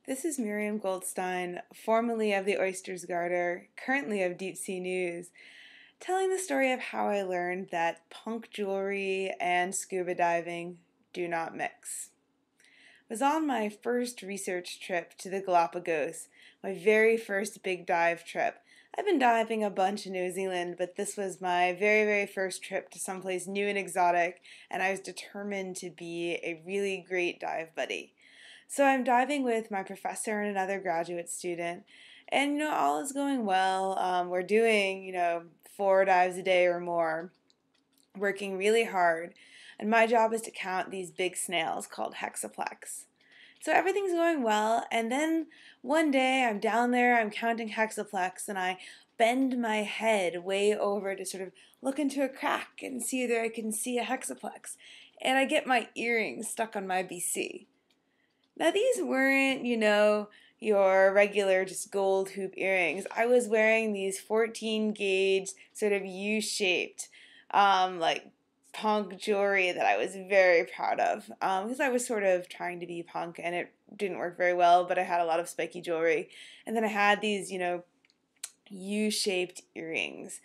This is Miriam Goldstein, formerly of the Oysters Garter, currently of Deep Sea News, telling the story of how I learned that punk jewelry and scuba diving do not mix. I was on my first research trip to the Galapagos, my very first big dive trip. I've been diving a bunch in New Zealand, but this was my very first trip to someplace new and exotic, and I was determined to be a really great dive buddy. So I'm diving with my professor and another graduate student, and all is going well. We're doing 4 dives a day or more, working really hard, and my job is to count these big snails called hexaplex. So everything's going well, and then one day I'm down there, I'm counting hexaplex, and I bend my head way over to sort of look into a crack and see whether I can see a hexaplex, and I get my earrings stuck on my BC. Now, these weren't, your regular just gold hoop earrings. I was wearing these 14 gauge, sort of U-shaped, like punk jewelry that I was very proud of. Because I was sort of trying to be punk and it didn't work very well, but I had a lot of spiky jewelry. And then I had these, U-shaped earrings.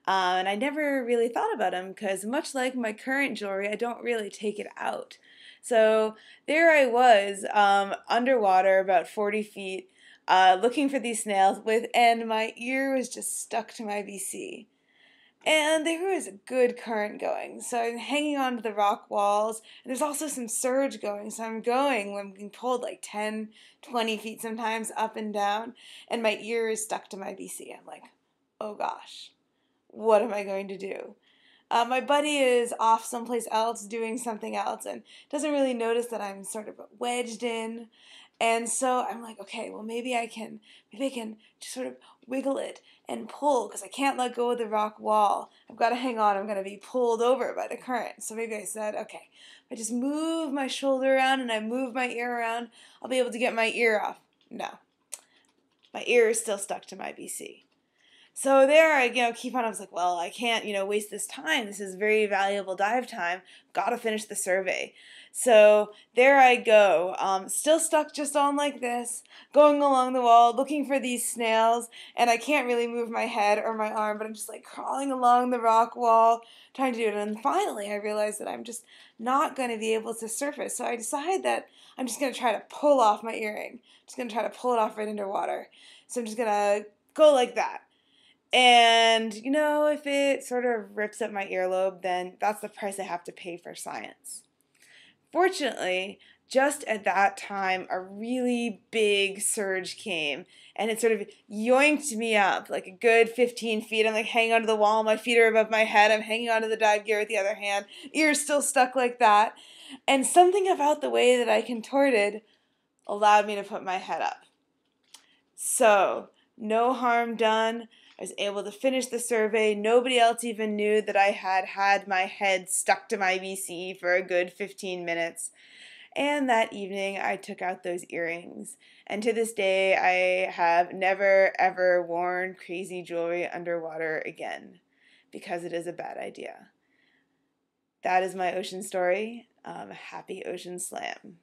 And I never really thought about them because, much like my current jewelry, I don't really take it out. So there I was, underwater about 40 feet, looking for these snails and my ear was just stuck to my BC. And there was a good current going, so I'm hanging onto the rock walls, and there's also some surge going, so I'm being pulled like 10, 20 feet sometimes up and down, and my ear is stuck to my BC. I'm like, oh gosh, what am I going to do? My buddy is off someplace else doing something else and doesn't really notice that I'm sort of wedged in. And so I'm like, okay, well maybe I can just sort of wiggle it and pull because I can't let go of the rock wall. I've got to hang on. I'm going to be pulled over by the current. So maybe I said, okay, if I just move my shoulder around and I move my ear around, I'll be able to get my ear off. No, my ear is still stuck to my BC. So there I, keep on. I was like, well, I can't, waste this time. This is very valuable dive time. Got to finish the survey. So there I go, still stuck just on like this, going along the wall, looking for these snails, and I can't really move my head or my arm, but I'm just like crawling along the rock wall, trying to do it. And finally I realized that I'm just not going to be able to surface. So I decide that I'm just going to try to pull off my earring. Just going to try to pull it off right underwater. So I'm just going to go like that. And, if it sort of rips up my earlobe, then that's the price I have to pay for science. Fortunately, just at that time, a really big surge came and it sort of yoinked me up like a good 15 feet. I'm like hanging onto the wall, my feet are above my head, I'm hanging onto the dive gear with the other hand, ears still stuck like that. And something about the way that I contorted allowed me to put my head up. So, no harm done. I was able to finish the survey. Nobody else even knew that I had had my head stuck to my BC for a good 15 minutes. And that evening, I took out those earrings. And to this day, I have never, ever worn crazy jewelry underwater again because it is a bad idea. That is my ocean story. Happy Ocean Slam.